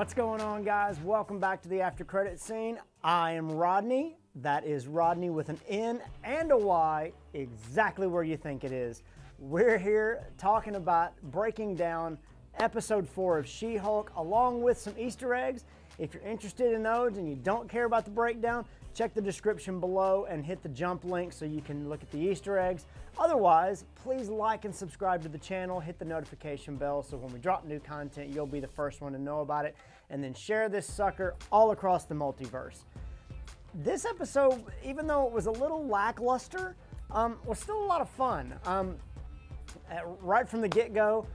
What's going on, guys? Welcome back to the After Credit Scene. I am Rodney. That is Rodney with an N and a Y, exactly where you think it is. We're here talking about breaking down episode 4 of She-Hulk along with some Easter eggs. If you're interested in those and you don't care about the breakdown, check the description below and hit the jump link so you can look at the Easter eggs. Otherwise, please like and subscribe to the channel, hit the notification bell so when we drop new content, you'll be the first one to know about it, and then share this sucker all across the multiverse. This episode, even though it was a little lackluster, was still a lot of fun. Right from the get-go,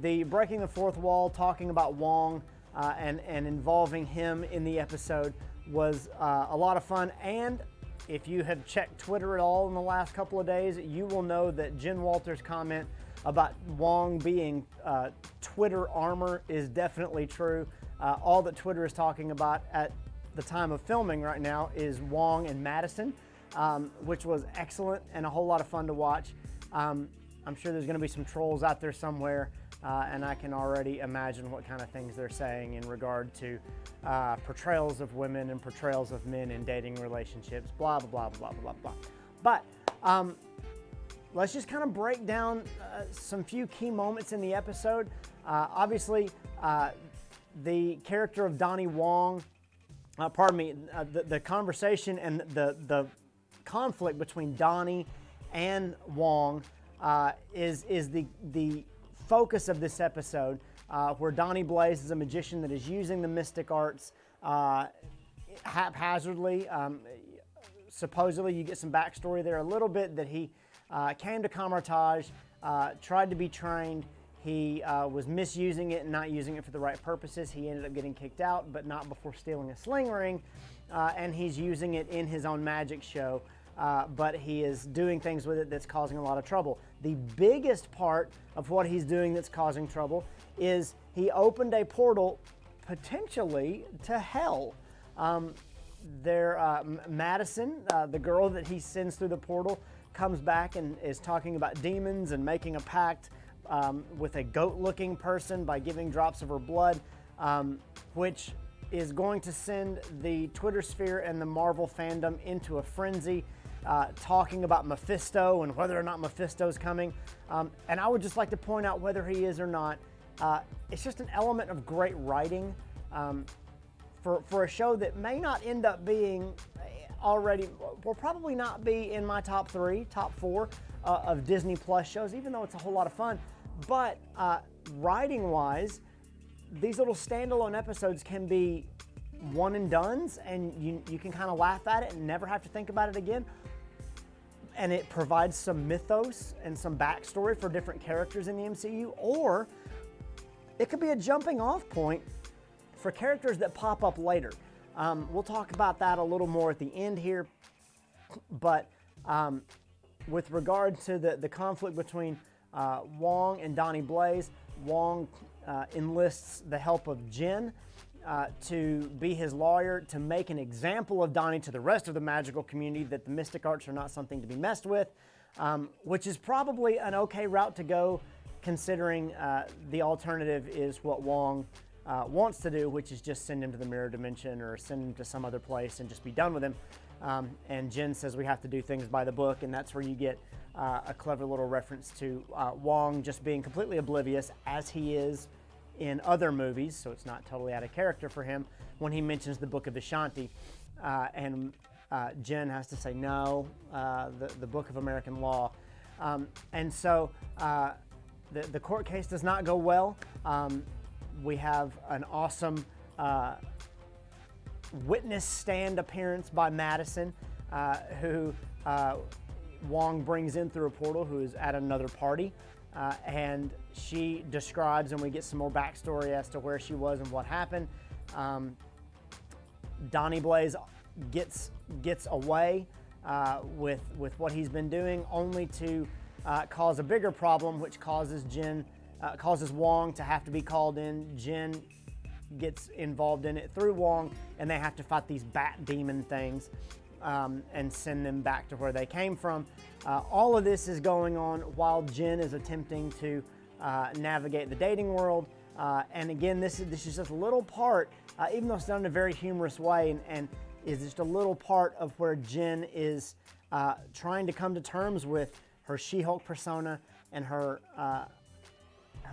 the breaking the fourth wall, talking about Wong and involving him in the episode was a lot of fun. And if you have checked Twitter at all in the last couple of days, you will know that Jen Walters' comment about Wong being Twitter armor is definitely true. All that Twitter is talking about at the time of filming right now is Wong and Madison, which was excellent and a whole lot of fun to watch. I'm sure there's going to be some trolls out there somewhere, and I can already imagine what kind of things they're saying in regard to portrayals of women and portrayals of men in dating relationships, blah, blah, blah, blah, blah, blah. But let's just kind of break down some few key moments in the episode. Obviously, the character of Donnie Wong, the conversation and the conflict between Donnie and Wong is the focus of this episode, where Donnie Blaze is a magician that is using the mystic arts haphazardly. Supposedly, you get some backstory there a little bit that he came to Kamar-Taj, tried to be trained. He was misusing it and not using it for the right purposes. He ended up getting kicked out, but not before stealing a sling ring, and he's using it in his own magic show. But he is doing things with it that's causing a lot of trouble. The biggest part of what he's doing that's causing trouble is he opened a portal potentially to hell. Madison, the girl that he sends through the portal, comes back and is talking about demons and making a pact with a goat-looking person by giving drops of her blood, which is going to send the Twitter sphere and the Marvel fandom into a frenzy, talking about Mephisto and whether or not Mephisto's coming. And I would just like to point out, whether he is or not, it's just an element of great writing for a show that may not end up being will probably not be in my top 4 of Disney Plus shows, even though it's a whole lot of fun. But writing-wise, these little standalone episodes can be one and dones, and you can kind of laugh at it and never have to think about it again. And it provides some mythos and some backstory for different characters in the MCU, or it could be a jumping off point for characters that pop up later. We'll talk about that a little more at the end here, but with regard to the conflict between Wong and Donnie Blaze, Wong enlists the help of Jen to be his lawyer, to make an example of Donnie to the rest of the magical community, that the mystic arts are not something to be messed with, which is probably an okay route to go, considering the alternative is what Wong wants to do, which is just send him to the mirror dimension or send him to some other place and just be done with him. And Jen says we have to do things by the book, and that's where you get a clever little reference to Wong just being completely oblivious, as he is in other movies, so it's not totally out of character for him, when he mentions the Book of Ashanti. And Jen has to say, no, the Book of American Law. And so the court case does not go well. We have an awesome witness stand appearance by Madison, who Wong brings in through a portal, who is at another party. And she describes, and we get some more backstory as to where she was and what happened. Donnie Blaze gets away with what he's been doing, only to cause a bigger problem, which causes Wong to have to be called in. Jen gets involved in it through Wong, and they have to fight these bat demon things and send them back to where they came from. All of this is going on while Jen is attempting to navigate the dating world, And again, this is just a little part, even though it's done in a very humorous way, and is just a little part of where Jen is trying to come to terms with her She-Hulk persona and her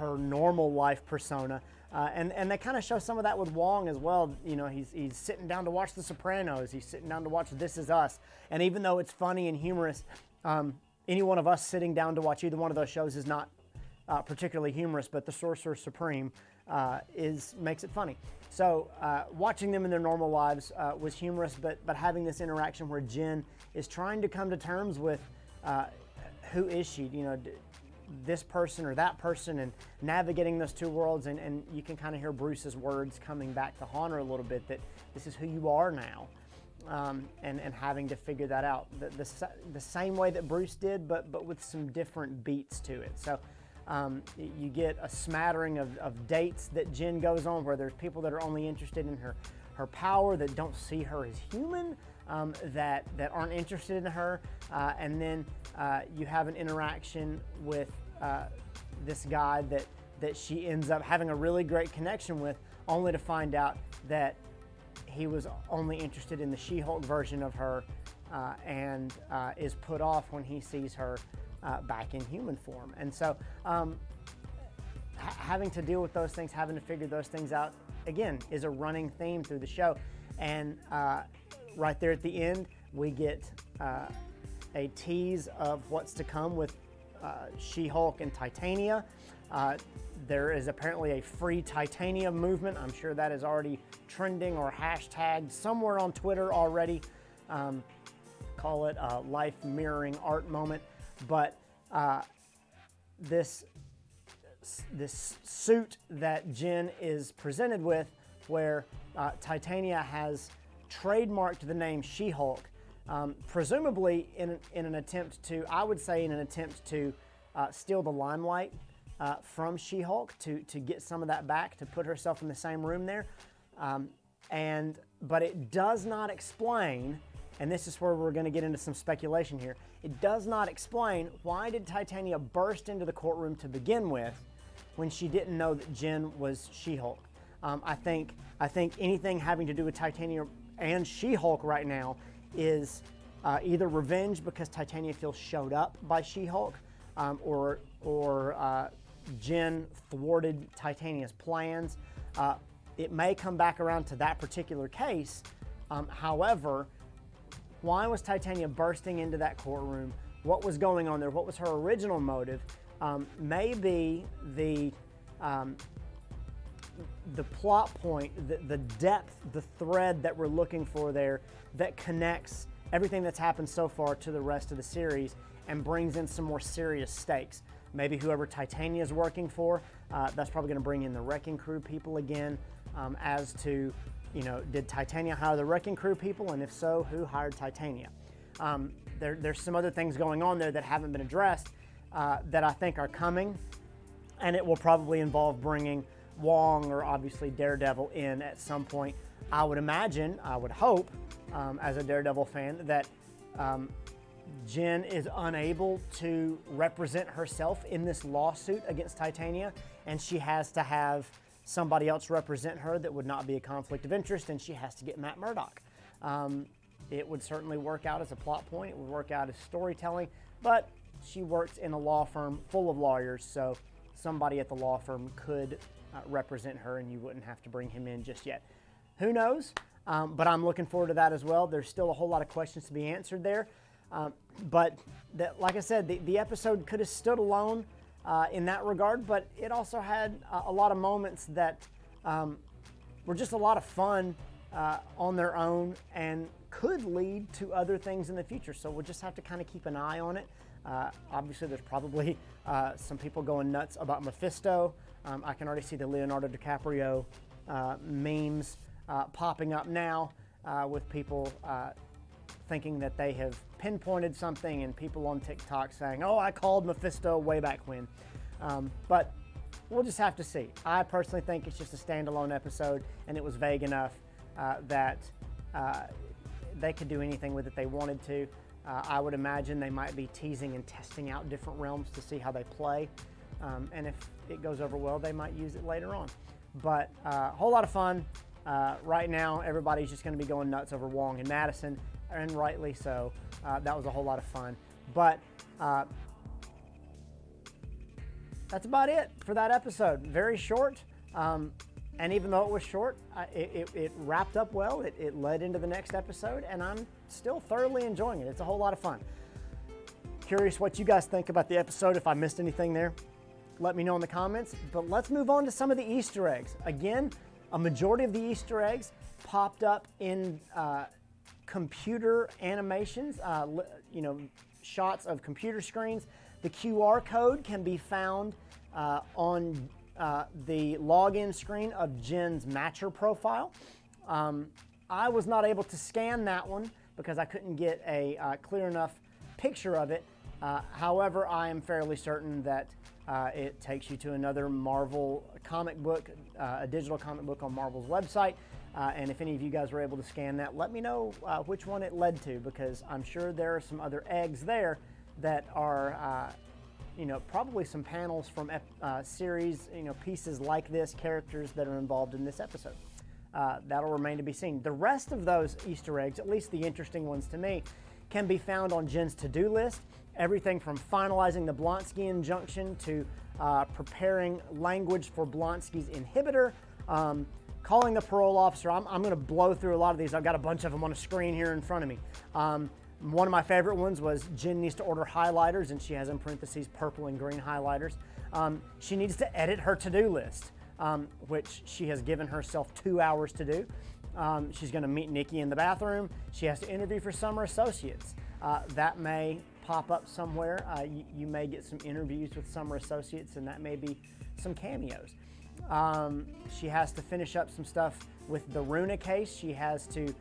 normal life persona. And they kind of show some of that with Wong as well. You know, he's sitting down to watch The Sopranos. He's sitting down to watch This Is Us. And even though it's funny and humorous, any one of us sitting down to watch either one of those shows is not particularly humorous, but The Sorcerer Supreme makes it funny. So watching them in their normal lives was humorous, but having this interaction where Jen is trying to come to terms with who is she, you know, this person or that person, and navigating those two worlds, and you can kind of hear Bruce's words coming back to haunt her a little bit, that this is who you are now, and having to figure that out the same way that Bruce did, but with some different beats to it. So you get a smattering of dates that Jen goes on, where there's people that are only interested in her power, that don't see her as human, that aren't interested in her, and then you have an interaction with this guy that she ends up having a really great connection with, only to find out that he was only interested in the She-Hulk version of her, and is put off when he sees her back in human form. And so having to deal with those things, having to figure those things out, again, is a running theme through the show. And right there at the end, we get a tease of what's to come with She-Hulk and Titania. There is apparently a free Titania movement. I'm sure that is already trending or hashtagged somewhere on Twitter already. Call it a life mirroring art moment. But this suit that Jen is presented with, where Titania has trademarked the name She-Hulk, presumably in an attempt to, I would say, in an attempt to steal the limelight from She-Hulk, to get some of that back, to put herself in the same room there. But it does not explain, and this is where we're going to get into some speculation here, it does not explain why did Titania burst into the courtroom to begin with when she didn't know that Jen was She-Hulk. I think anything having to do with Titania and She-Hulk right now is either revenge because Titania feels showed up by She-Hulk, or Jen thwarted Titania's plans. It may come back around to that particular case. However, why was Titania bursting into that courtroom? What was going on there? What was her original motive? Maybe the plot point, the depth, the thread that we're looking for there, that connects everything that's happened so far to the rest of the series and brings in some more serious stakes. Maybe whoever Titania is working for, that's probably going to bring in the Wrecking Crew people again, as to, you know, did Titania hire the Wrecking Crew people? And if so, who hired Titania? There's some other things going on there that haven't been addressed that I think are coming, and it will probably involve bringing Wong or obviously Daredevil in at some point. I would imagine, I would hope, as a Daredevil fan, that Jen is unable to represent herself in this lawsuit against Titania, and she has to have somebody else represent her that would not be a conflict of interest, and she has to get Matt Murdock. It would certainly work out as a plot point. It would work out as storytelling, but she works in a law firm full of lawyers, so somebody at the law firm could represent her, and you wouldn't have to bring him in just yet. Who knows? But I'm looking forward to that as well. There's still a whole lot of questions to be answered there. But like I said, the episode could have stood alone in that regard, but it also had a lot of moments that were just a lot of fun on their own and could lead to other things in the future. So we'll just have to kind of keep an eye on it. Obviously, there's probably some people going nuts about Mephisto. I can already see the Leonardo DiCaprio memes popping up now with people thinking that they have pinpointed something, and people on TikTok saying, "Oh, I called Mephisto way back when." But we'll just have to see. I personally think it's just a standalone episode, and it was vague enough that they could do anything with it they wanted to. I would imagine they might be teasing and testing out different realms to see how they play. And if it goes over well, they might use it later on. But a whole lot of fun. Right now, everybody's just going to be going nuts over Wong and Madison, and rightly so. That was a whole lot of fun. But that's about it for that episode. Very short. And even though it was short, it wrapped up well. It led into the next episode, and I'm still thoroughly enjoying it. It's a whole lot of fun. Curious what you guys think about the episode. If I missed anything there, let me know in the comments. But let's move on to some of the Easter eggs. Again, a majority of the Easter eggs popped up in computer animations, shots of computer screens. The QR code can be found on the login screen of Jen's Matcher profile. I was not able to scan that one because I couldn't get a clear enough picture of it. However, I am fairly certain that it takes you to another Marvel comic book, a digital comic book on Marvel's website. And if any of you guys were able to scan that, let me know which one it led to, because I'm sure there are some other eggs there that are probably some panels from series, pieces like this, characters that are involved in this episode. That'll remain to be seen. The rest of those Easter eggs, at least the interesting ones to me, can be found on Jen's to-do list. Everything from finalizing the Blonsky injunction to preparing language for Blonsky's inhibitor, calling the parole officer. I'm going to blow through a lot of these. I've got a bunch of them on a screen here in front of me. One of my favorite ones was Jen needs to order highlighters, and she has in parentheses purple and green highlighters. She needs to edit her to-do list, which she has given herself 2 hours to do. She's going to meet Nikki in the bathroom. She has to interview for summer associates. That may pop up somewhere. You may get some interviews with summer associates, and that may be some cameos. She has to finish up some stuff with the Runa case. She has to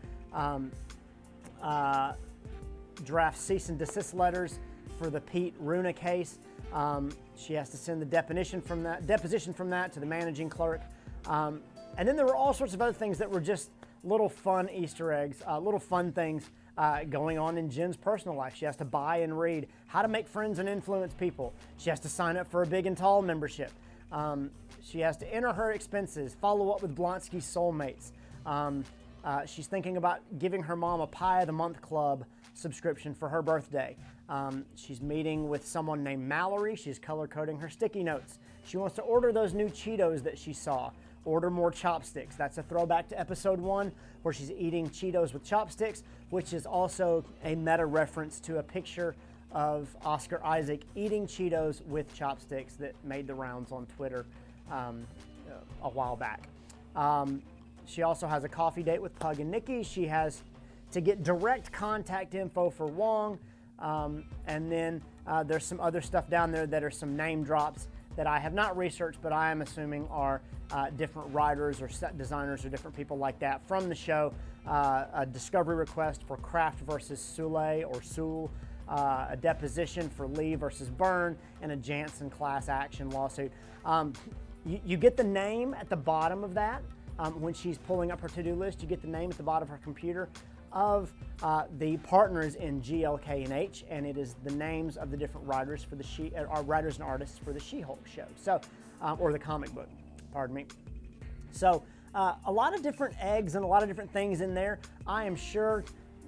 draft cease and desist letters for the Pete Runa case. She has to send the deposition from that to the managing clerk. And then there were all sorts of other things that were just little fun Easter eggs, little fun things going on in Jen's personal life. She has to buy and read How to Make Friends and Influence People. She has to sign up for a Big and Tall membership. She has to enter her expenses, follow up with Blonsky's soulmates. She's thinking about giving her mom a Pie of the Month Club subscription for her birthday. She's meeting with someone named Mallory. She's color coding her sticky notes. She wants to order those new Cheetos that she saw. Order more chopsticks. That's a throwback to episode 1 where she's eating Cheetos with chopsticks, which is also a meta reference to a picture of Oscar Isaac eating Cheetos with chopsticks that made the rounds on Twitter a while back. She also has a coffee date with Pug and Nikki. She has to get direct contact info for Wong. And then there's some other stuff down there that are some name drops that I have not researched, but I am assuming are different writers or set designers or different people like that from the show. A discovery request for Kraft versus Soule or Sewell, a deposition for Lee versus Byrne, and a Janssen class action lawsuit. You get the name at the bottom of that. When she's pulling up her to-do list, you get the name at the bottom of her computer of the partners in GLK and H, and it is the names of the different writers for the writers and artists for the She-Hulk show, so or the comic book, pardon me. So a lot of different eggs and a lot of different things in there. I am sure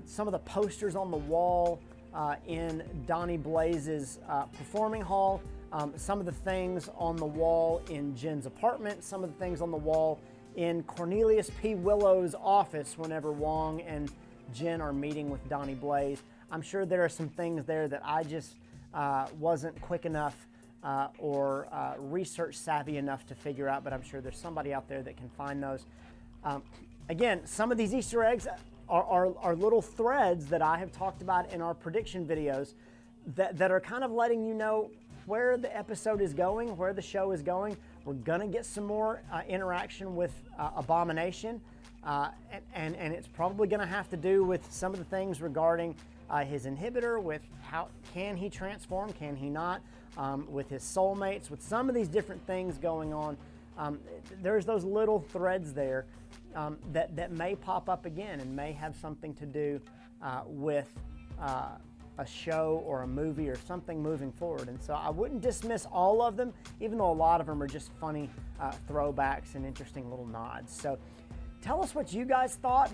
some of the posters on the wall in Donnie Blaze's performing hall, some of the things on the wall in Jen's apartment, some of the things on the wall in Cornelius P. Willow's office whenever Wong and Jen are meeting with Donnie Blaze. I'm sure there are some things there that I just wasn't quick enough or research savvy enough to figure out, but I'm sure there's somebody out there that can find those. Again, some of these Easter eggs are little threads that I have talked about in our prediction videos that are kind of letting you know where the episode is going, where the show is going. We're gonna get some more interaction with Abomination, and it's probably gonna have to do with some of the things regarding his inhibitor, with how can he transform, can he not, with his soulmates, with some of these different things going on. There's those little threads there that may pop up again and may have something to do with a show or a movie or something moving forward. And so I wouldn't dismiss all of them, even though a lot of them are just funny throwbacks and interesting little nods. So tell us what you guys thought.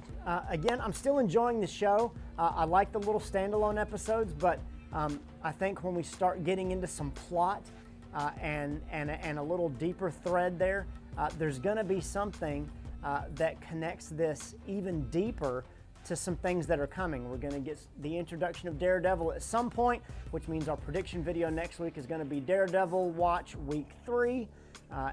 Again, I'm still enjoying the show. I like the little standalone episodes, but I think when we start getting into some plot and a little deeper thread there, there's going to be something that connects this even deeper to some things that are coming. We're going to get the introduction of Daredevil at some point, which means our prediction video next week is going to be Daredevil Watch Week 3.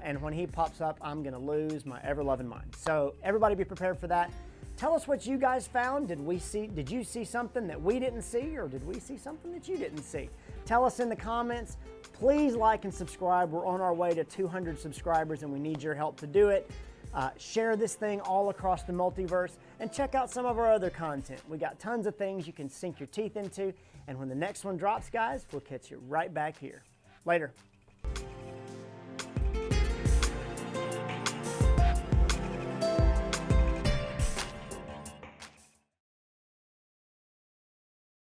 And when he pops up, I'm going to lose my ever-loving mind. So everybody be prepared for that. Tell us what you guys found. Did you see something that we didn't see, or did we see something that you didn't see? Tell us in the comments. Please like and subscribe. We're on our way to 200 subscribers, and we need your help to do it. Share this thing all across the multiverse, and check out some of our other content. We got tons of things you can sink your teeth into, and when the next one drops, guys, we'll catch you right back here. Later.